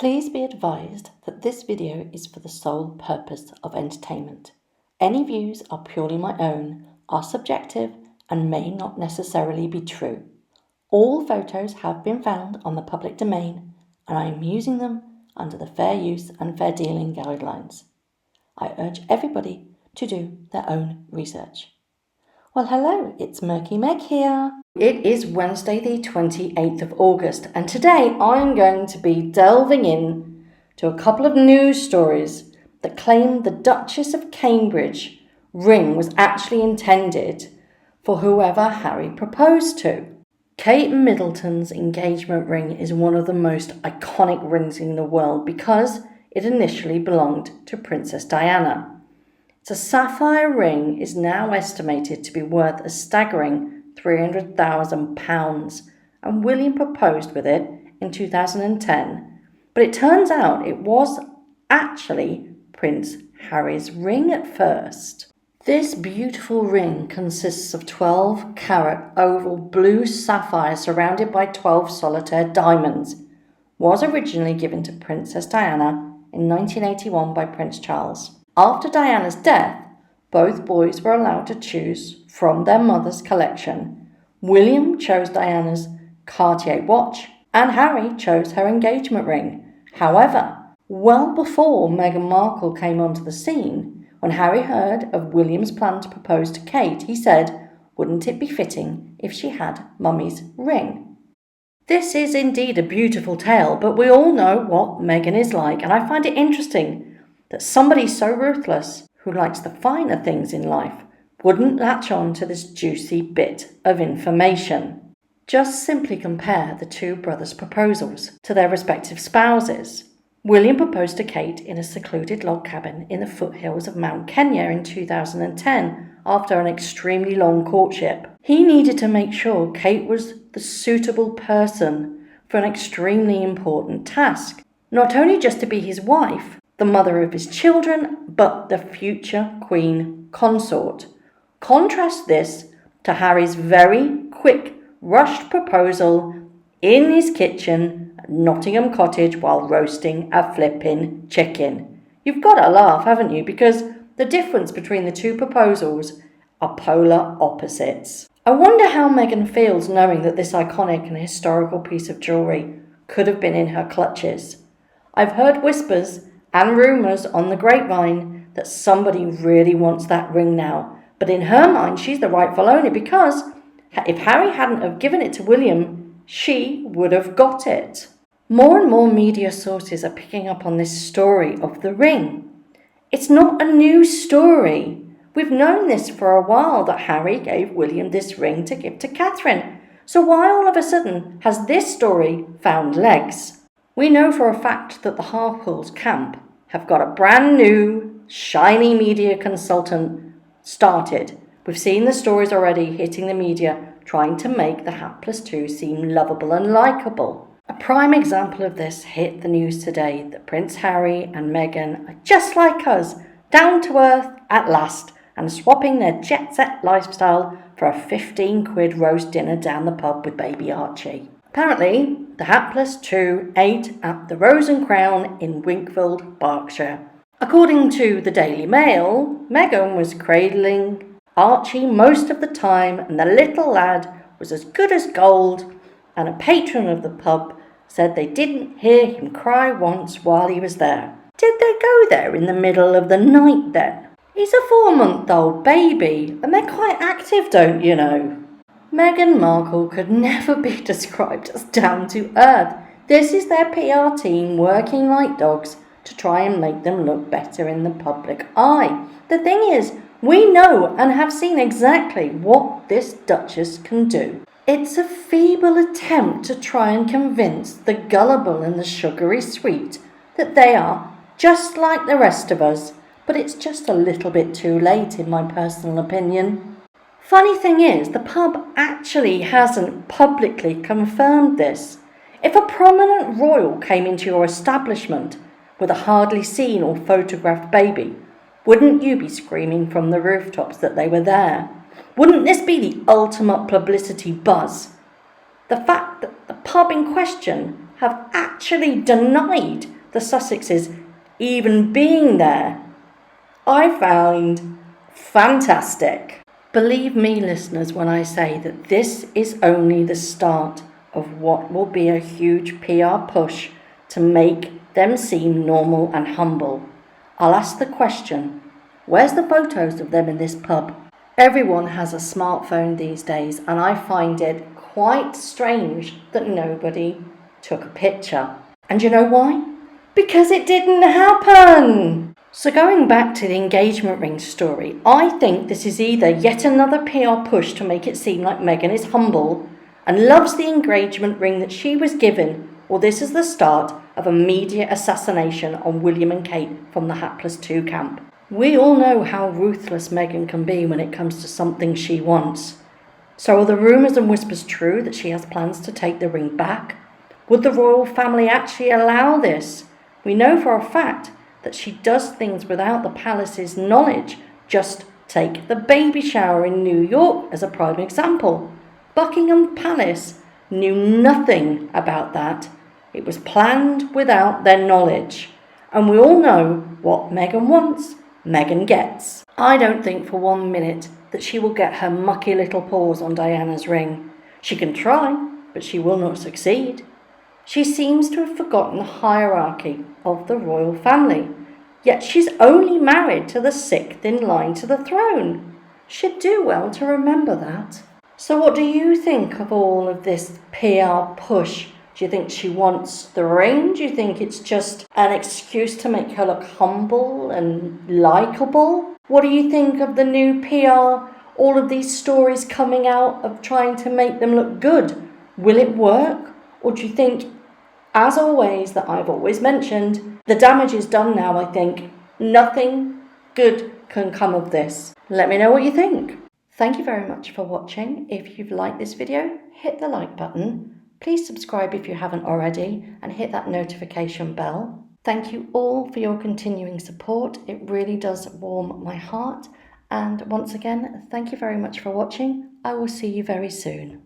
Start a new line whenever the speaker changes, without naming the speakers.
Please be advised that this video is for the sole purpose of entertainment. Any views are purely my own, are subjective, and may not necessarily be true. All photos have been found on the public domain, and I am using them under the fair use and fair dealing guidelines. I urge everybody to do their own research. Well, hello, it's Murky Meg here. It is Wednesday the 28th of August, and today I'm going to be delving in to a couple of news stories that claim the Duchess of Cambridge ring was actually intended for whoever Harry proposed to. Kate Middleton's engagement ring is one of the most iconic rings in the world because it initially belonged to Princess Diana. Its sapphire ring is now estimated to be worth a staggering £300,000, and William proposed with it in 2010. But it turns out it was actually Prince Harry's ring at first. This beautiful ring consists of 12-carat oval blue sapphire surrounded by 12 solitaire diamonds. Was originally given to Princess Diana in 1981 by Prince Charles. After Diana's death, both boys were allowed to choose from their mother's collection. William chose Diana's Cartier watch, and Harry chose her engagement ring. However, well before Meghan Markle came onto the scene, when Harry heard of William's plan to propose to Kate, he said, "Wouldn't it be fitting if she had Mummy's ring?" This is indeed a beautiful tale, but we all know what Meghan is like, and I find it interesting that somebody so ruthless, who likes the finer things in life, wouldn't latch on to this juicy bit of information. Just simply compare the two brothers' proposals to their respective spouses. William proposed to Kate in a secluded log cabin in the foothills of Mount Kenya in 2010 after an extremely long courtship. He needed to make sure Kate was the suitable person for an extremely important task, not only just to be his wife, the mother of his children, but the future queen consort. Contrast this to Harry's very quick, rushed proposal in his kitchen at Nottingham Cottage while roasting a flippin' chicken. You've got to laugh, haven't you? Because the difference between the two proposals are polar opposites. I wonder how Meghan feels knowing that this iconic and historical piece of jewellery could have been in her clutches. I've heard whispers and rumours on the grapevine that somebody really wants that ring now. But in her mind, she's the rightful owner because if Harry hadn't have given it to William, she would have got it. More and more media sources are picking up on this story of the ring. It's not a new story. We've known this for a while, that Harry gave William this ring to give to Catherine. So why all of a sudden has this story found legs? We know for a fact that the Harpools camp have got a brand new, shiny media consultant started. We've seen the stories already hitting the media trying to make the hapless two seem lovable and likeable. A prime example of this hit the news today, that Prince Harry and Meghan are just like us, down to earth at last, and swapping their jet-set lifestyle for a 15 quid roast dinner down the pub with baby Archie. Apparently, the hapless two ate at the Rose and Crown in Winkfield, Berkshire. According to the Daily Mail, Meghan was cradling Archie most of the time, and the little lad was as good as gold, and a patron of the pub said they didn't hear him cry once while he was there. Did they go there in the middle of the night then? He's a 4-month-old baby, and they're quite active, don't you know? Meghan Markle could never be described as down to earth. This is their PR team working like dogs to try and make them look better in the public eye. The thing is, we know and have seen exactly what this Duchess can do. It's a feeble attempt to try and convince the gullible and the sugary sweet that they are just like the rest of us, but it's just a little bit too late in my personal opinion. Funny thing is, the pub actually hasn't publicly confirmed this. If a prominent royal came into your establishment with a hardly seen or photographed baby, wouldn't you be screaming from the rooftops that they were there? Wouldn't this be the ultimate publicity buzz? The fact that the pub in question have actually denied the Sussexes even being there, I found fantastic. Believe me, listeners, when I say that this is only the start of what will be a huge PR push to make them seem normal and humble. I'll ask the question, where's the photos of them in this pub? Everyone has a smartphone these days, and I find it quite strange that nobody took a picture. And you know why? Because it didn't happen! So going back to the engagement ring story, I think this is either yet another PR push to make it seem like Meghan is humble and loves the engagement ring that she was given, or this is the start of a media assassination on William and Kate from the Hapless 2 camp. We all know how ruthless Meghan can be when it comes to something she wants. So are the rumours and whispers true that she has plans to take the ring back? Would the royal family actually allow this? We know for a fact that she does things without the palace's knowledge. Just take the baby shower in New York as a prime example. Buckingham Palace knew nothing about that. It was planned without their knowledge. And we all know what Meghan wants, Meghan gets. I don't think for 1 minute that she will get her mucky little paws on Diana's ring. She can try, but she will not succeed. She seems to have forgotten the hierarchy of the royal family, yet she's only married to the 6th in line to the throne. She'd do well to remember that. So what do you think of all of this PR push? Do you think she wants the ring? Do you think it's just an excuse to make her look humble and likeable? What do you think of the new PR, all of these stories coming out of trying to make them look good? Will it work? Or do you think, as always, that I've always mentioned, the damage is done now, I think. Nothing good can come of this. Let me know what you think. Thank you very much for watching. If you've liked this video, hit the like button. Please subscribe if you haven't already and hit that notification bell. Thank you all for your continuing support. It really does warm my heart. And once again, thank you very much for watching. I will see you very soon.